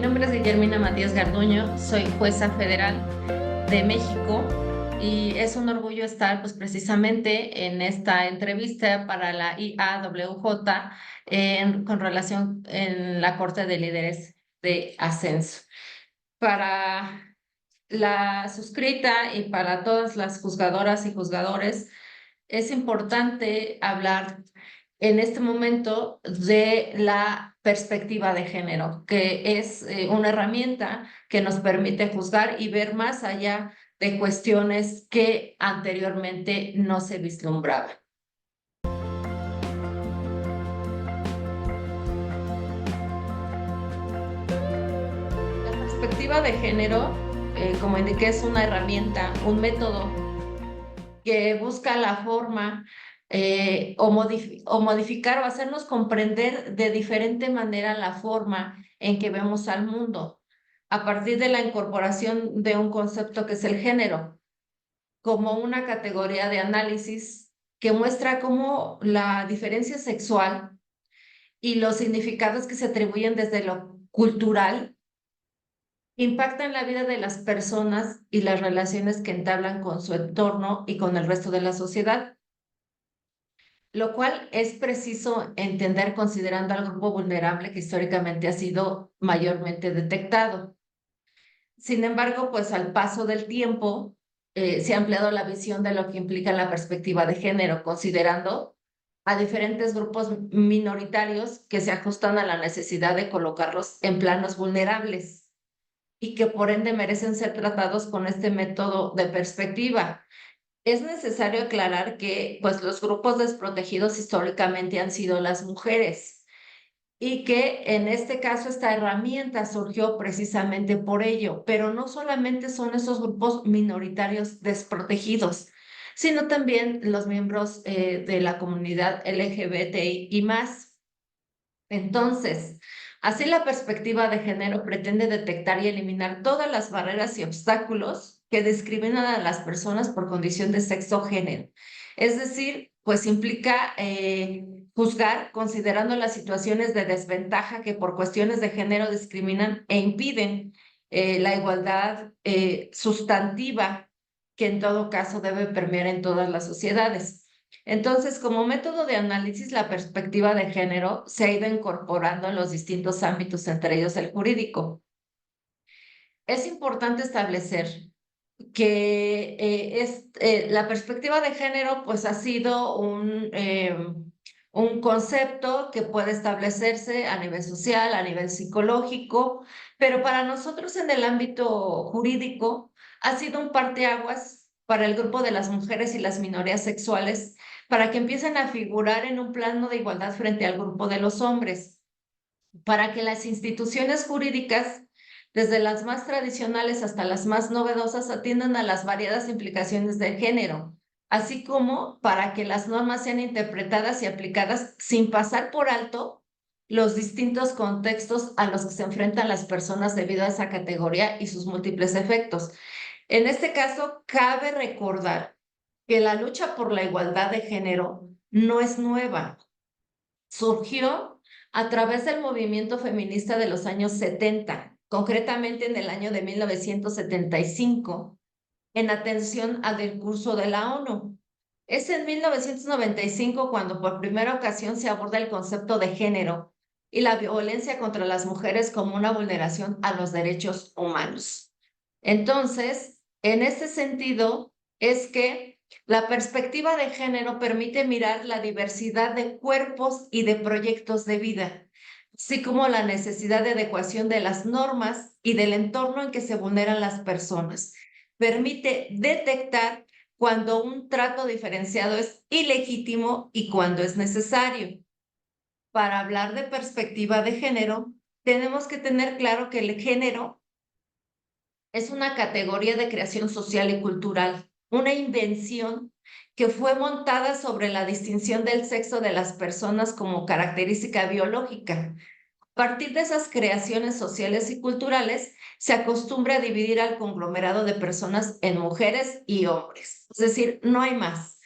nombre es Guillermina Matías Garduño, soy jueza federal de México y es un orgullo estar pues precisamente en esta entrevista para la IAWJ con relación en la Corte de Líderes de Ascenso. Para la suscrita y para todas las juzgadoras y juzgadores, es importante hablar en este momento de la perspectiva de género, que es una herramienta que nos permite juzgar y ver más allá de cuestiones que anteriormente no se vislumbraban. La perspectiva de género, como indiqué, es una herramienta, un método que busca la forma o modificar o hacernos comprender de diferente manera la forma en que vemos al mundo, a partir de la incorporación de un concepto que es el género, como una categoría de análisis que muestra cómo la diferencia sexual y los significados que se atribuyen desde lo cultural impactan la vida de las personas y las relaciones que entablan con su entorno y con el resto de la sociedad, lo cual es preciso entender considerando al grupo vulnerable que históricamente ha sido mayormente detectado. Sin embargo, pues al paso del tiempo se ha ampliado la visión de lo que implica la perspectiva de género, considerando a diferentes grupos minoritarios que se ajustan a la necesidad de colocarlos en planos vulnerables y que por ende merecen ser tratados con este método de perspectiva. Es necesario aclarar que pues, los grupos desprotegidos históricamente han sido las mujeres y que en este caso esta herramienta surgió precisamente por ello, pero no solamente son esos grupos minoritarios desprotegidos, sino también los miembros de la comunidad LGBTI y más. Entonces, así la perspectiva de género pretende detectar y eliminar todas las barreras y obstáculos que discriminan a las personas por condición de sexo o género. Es decir, pues implica juzgar considerando las situaciones de desventaja que por cuestiones de género discriminan e impiden la igualdad sustantiva que en todo caso debe permear en todas las sociedades. Entonces, como método de análisis, la perspectiva de género se ha ido incorporando en los distintos ámbitos, entre ellos el jurídico. Es importante establecer que la perspectiva de género pues ha sido un concepto que puede establecerse a nivel social, a nivel psicológico, pero para nosotros en el ámbito jurídico ha sido un parteaguas para el grupo de las mujeres y las minorías sexuales para que empiecen a figurar en un plano de igualdad frente al grupo de los hombres, para que las instituciones jurídicas, desde las más tradicionales hasta las más novedosas, atiendan a las variadas implicaciones del género, así como para que las normas sean interpretadas y aplicadas sin pasar por alto los distintos contextos a los que se enfrentan las personas debido a esa categoría y sus múltiples efectos. En este caso, cabe recordar que la lucha por la igualdad de género no es nueva. Surgió a través del movimiento feminista de los años 70, concretamente en el año de 1975, en atención al discurso de la ONU. Es en 1995 cuando por primera ocasión se aborda el concepto de género y la violencia contra las mujeres como una vulneración a los derechos humanos. Entonces, en este sentido, es que la perspectiva de género permite mirar la diversidad de cuerpos y de proyectos de vida, así como la necesidad de adecuación de las normas y del entorno en que se vulneran las personas. Permite detectar cuando un trato diferenciado es ilegítimo y cuando es necesario. Para hablar de perspectiva de género, tenemos que tener claro que el género es una categoría de creación social y cultural, una invención que fue montada sobre la distinción del sexo de las personas como característica biológica. A partir de esas creaciones sociales y culturales, se acostumbra a dividir al conglomerado de personas en mujeres y hombres. Es decir, no hay más.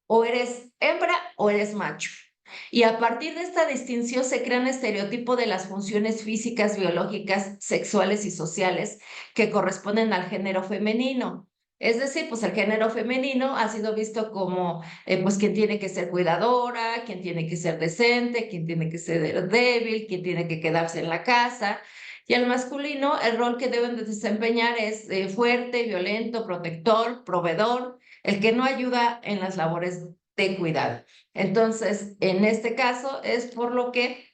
O eres hembra o eres macho. Y a partir de esta distinción se crea un estereotipo de las funciones físicas, biológicas, sexuales y sociales que corresponden al género femenino. Es decir, pues el género femenino ha sido visto como pues quien tiene que ser cuidadora, quien tiene que ser decente, quien tiene que ser débil, quien tiene que quedarse en la casa. Y el masculino, el rol que deben de desempeñar es fuerte, violento, protector, proveedor, el que no ayuda en las labores de cuidado. Entonces, en este caso es por lo que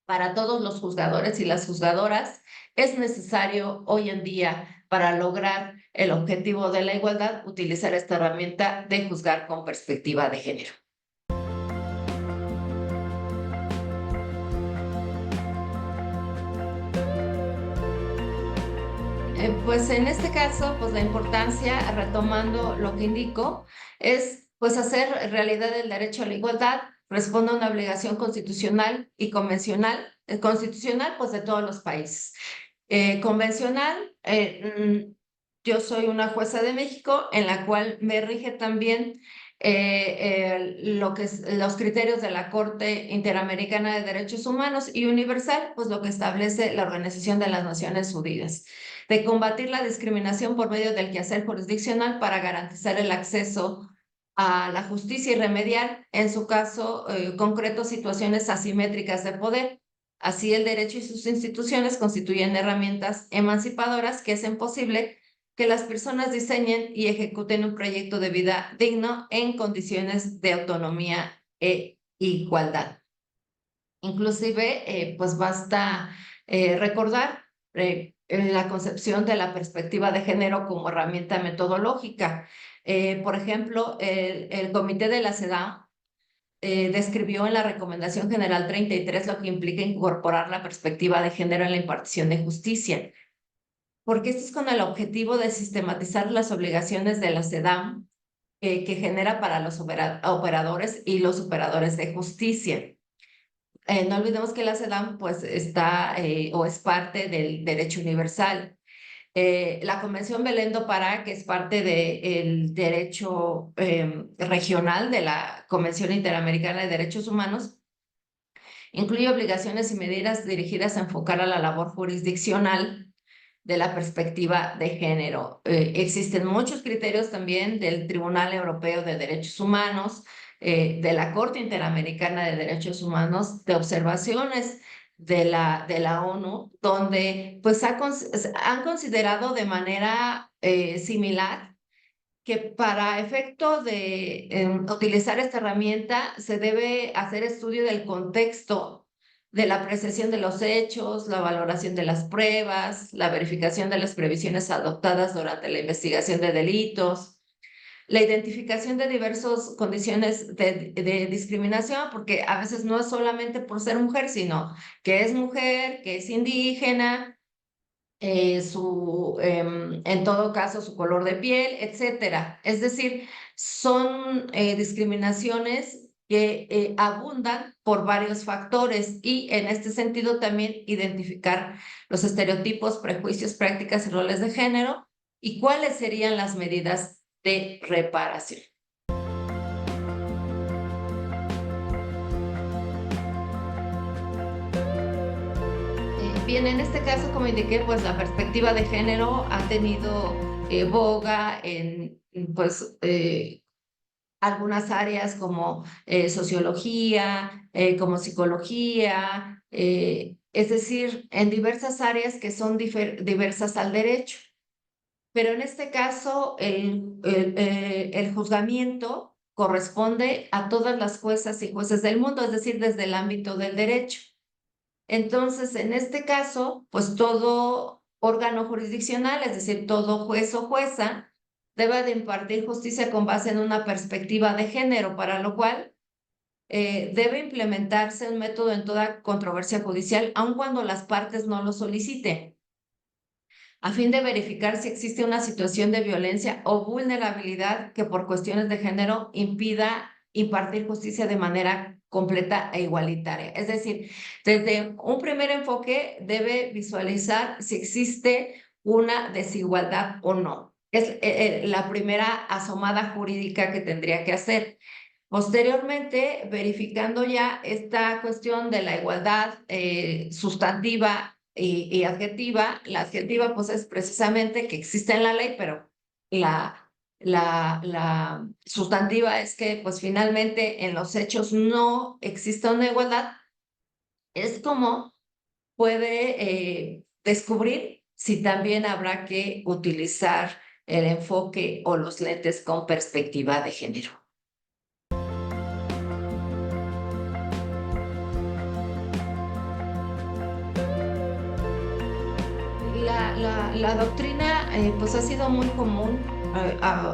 para todos los juzgadores y las juzgadoras es necesario hoy en día para lograr el objetivo de la igualdad utilizar esta herramienta de juzgar con perspectiva de género. Pues en este caso, pues la importancia, retomando lo que indico, es pues hacer realidad el derecho a la igualdad, responde a una obligación constitucional y convencional, constitucional pues de todos los países. Convencional, yo soy una jueza de México en la cual me rige también lo que es los criterios de la Corte Interamericana de Derechos Humanos y universal, pues lo que establece la Organización de las Naciones Unidas, de combatir la discriminación por medio del quehacer jurisdiccional para garantizar el acceso a la justicia y remediar, en su caso concreto, situaciones asimétricas de poder. Así, el derecho y sus instituciones constituyen herramientas emancipadoras que hacen posible que las personas diseñen y ejecuten un proyecto de vida digno en condiciones de autonomía e igualdad. Inclusive, pues basta recordar la concepción de la perspectiva de género como herramienta metodológica. Por ejemplo, el Comité de la CEDAW describió en la Recomendación General 33 lo que implica incorporar la perspectiva de género en la impartición de justicia, porque esto es con el objetivo de sistematizar las obligaciones de la CEDAW que genera para los operadores y los operadores de justicia. No olvidemos que la CEDAW pues está o es parte del derecho universal. La Convención Belém do Pará, que es parte del derecho regional de la Convención Interamericana de Derechos Humanos, incluye obligaciones y medidas dirigidas a enfocar a la labor jurisdiccional de la perspectiva de género. Existen muchos criterios también del Tribunal Europeo de Derechos Humanos, de la Corte Interamericana de Derechos Humanos, de observaciones de la ONU, donde pues han considerado de manera similar que para efecto de utilizar esta herramienta se debe hacer estudio del contexto de la apreciación de los hechos, la valoración de las pruebas, la verificación de las previsiones adoptadas durante la investigación de delitos, la identificación de diversas condiciones de discriminación, porque a veces no es solamente por ser mujer, sino que es mujer, que es indígena, en todo caso, su color de piel, etcétera. Es decir, son discriminaciones que abundan por varios factores y en este sentido también identificar los estereotipos, prejuicios, prácticas y roles de género y cuáles serían las medidas de reparación. Bien, en este caso, como indiqué, pues la perspectiva de género ha tenido boga en pues, algunas áreas como sociología, como psicología, es decir, en diversas áreas que son diversas al derecho. Pero en este caso, el juzgamiento corresponde a todas las juezas y jueces del mundo, es decir, desde el ámbito del derecho. Entonces, en este caso, pues todo órgano jurisdiccional, es decir, todo juez o jueza, debe de impartir justicia con base en una perspectiva de género, para lo cual debe implementarse un método en toda controversia judicial, aun cuando las partes no lo soliciten, a fin de verificar si existe una situación de violencia o vulnerabilidad que por cuestiones de género impida impartir justicia de manera completa e igualitaria. Es decir, desde un primer enfoque debe visualizar si existe una desigualdad o no. Es la primera asomada jurídica que tendría que hacer. Posteriormente, verificando ya esta cuestión de la igualdad sustantiva y adjetiva, la adjetiva pues es precisamente que existe en la ley, pero la sustantiva es que pues finalmente en los hechos no existe una igualdad. Es como puede descubrir si también habrá que utilizar el enfoque o los lentes con perspectiva de género. La doctrina pues ha sido muy común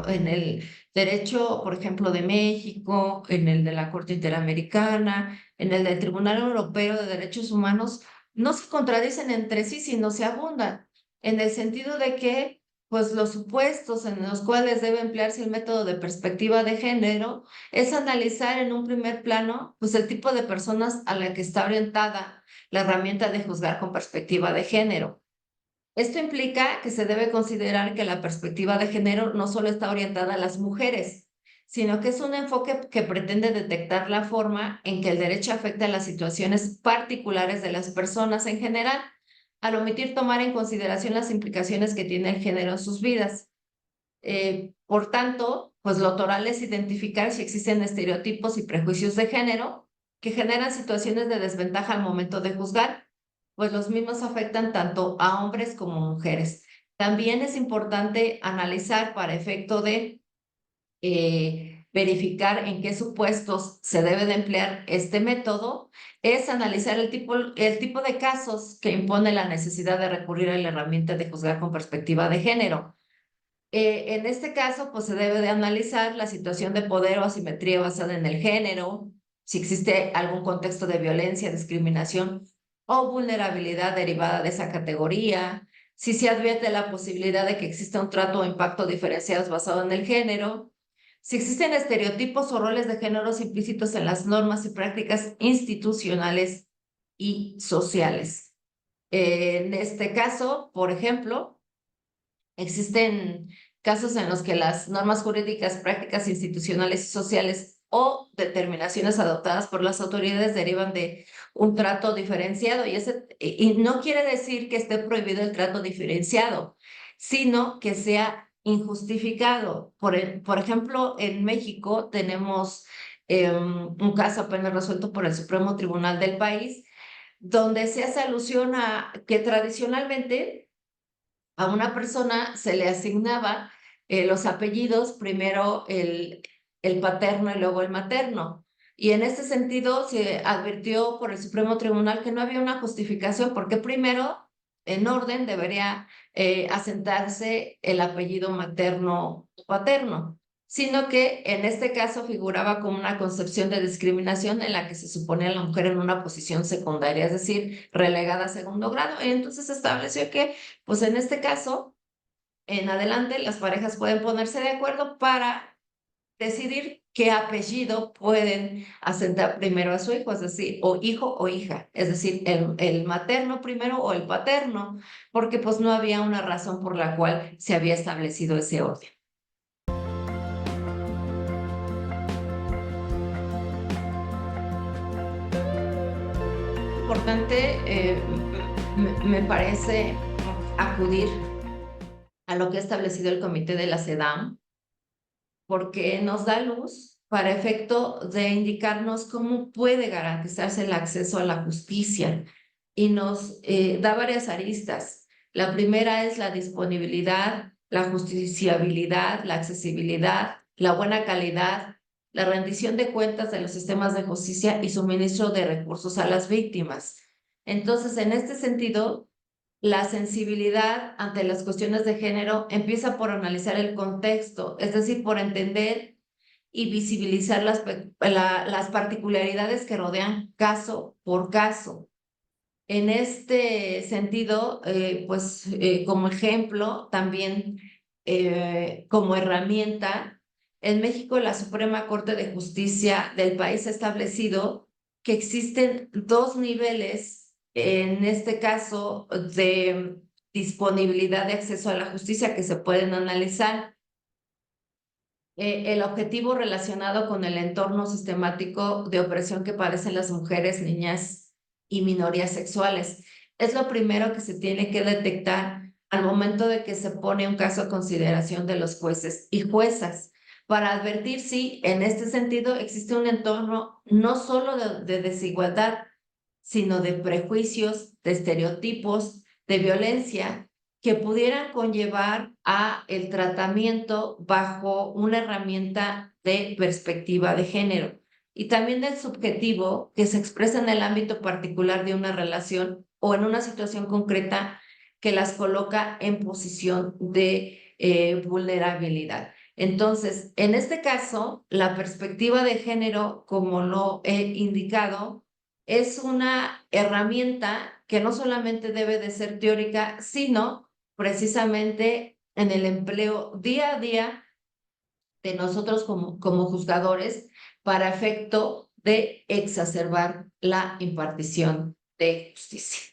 en el derecho, por ejemplo, de México, en el de la Corte Interamericana, en el del Tribunal Europeo de Derechos Humanos. No se contradicen entre sí, sino se abundan, en el sentido de que pues los supuestos en los cuales debe emplearse el método de perspectiva de género es analizar en un primer plano pues el tipo de personas a la que está orientada la herramienta de juzgar con perspectiva de género. Esto implica que se debe considerar que la perspectiva de género no solo está orientada a las mujeres, sino que es un enfoque que pretende detectar la forma en que el derecho afecta a las situaciones particulares de las personas en general, al omitir tomar en consideración las implicaciones que tiene el género en sus vidas. Por tanto, pues lo toral es identificar si existen estereotipos y prejuicios de género que generan situaciones de desventaja al momento de juzgar, pues los mismos afectan tanto a hombres como mujeres. También es importante analizar para efecto de verificar en qué supuestos se debe de emplear este método, es analizar el tipo de casos que impone la necesidad de recurrir a la herramienta de juzgar con perspectiva de género. En este caso, pues se debe de analizar la situación de poder o asimetría basada en el género, si existe algún contexto de violencia, discriminación o vulnerabilidad derivada de esa categoría, si se advierte la posibilidad de que exista un trato o impacto diferenciados basado en el género, si existen estereotipos o roles de géneros implícitos en las normas y prácticas institucionales y sociales. En este caso, por ejemplo, existen casos en los que las normas jurídicas, prácticas institucionales y sociales o determinaciones adoptadas por las autoridades derivan de un trato diferenciado y no quiere decir que esté prohibido el trato diferenciado, sino que sea injustificado. Por ejemplo, en México tenemos un caso apenas resuelto por el Supremo Tribunal del país, donde se hace alusión a que tradicionalmente a una persona se le asignaba los apellidos, primero el paterno y luego el materno. Y en este sentido se advirtió por el Supremo Tribunal que no había una justificación porque primero, en orden, debería asentarse el apellido materno o paterno, sino que en este caso figuraba como una concepción de discriminación en la que se suponía a la mujer en una posición secundaria, es decir, relegada a segundo grado. Y entonces se estableció que pues en este caso, en adelante, las parejas pueden ponerse de acuerdo para decidir qué apellido pueden asentar primero a su hijo, es decir, o hijo o hija, es decir, el materno primero o el paterno, porque pues no había una razón por la cual se había establecido ese orden. Importante, me parece acudir a lo que ha establecido el comité de la CEDAW, porque nos da luz para efecto de indicarnos cómo puede garantizarse el acceso a la justicia y nos da varias aristas. La primera es la disponibilidad, la justiciabilidad, la accesibilidad, la buena calidad, la rendición de cuentas de los sistemas de justicia y suministro de recursos a las víctimas. Entonces, en este sentido, la sensibilidad ante las cuestiones de género empieza por analizar el contexto, es decir, por entender y visibilizar las particularidades que rodean caso por caso. En este sentido, como ejemplo, también como herramienta, en México la Suprema Corte de Justicia del país ha establecido que existen dos niveles, en este caso, de disponibilidad de acceso a la justicia que se pueden analizar. el objetivo relacionado con el entorno sistemático de opresión que padecen las mujeres, niñas y minorías sexuales. Es lo primero que se tiene que detectar al momento de que se pone un caso a consideración de los jueces y juezas, para advertir si en este sentido existe un entorno no solo de desigualdad, sino de prejuicios, de estereotipos, de violencia que pudieran conllevar a el tratamiento bajo una herramienta de perspectiva de género y también del subjetivo que se expresa en el ámbito particular de una relación o en una situación concreta que las coloca en posición de vulnerabilidad. Entonces, en este caso, la perspectiva de género, como lo he indicado, es una herramienta que no solamente debe de ser teórica, sino precisamente en el empleo día a día de nosotros como juzgadores para efecto de exacerbar la impartición de justicia.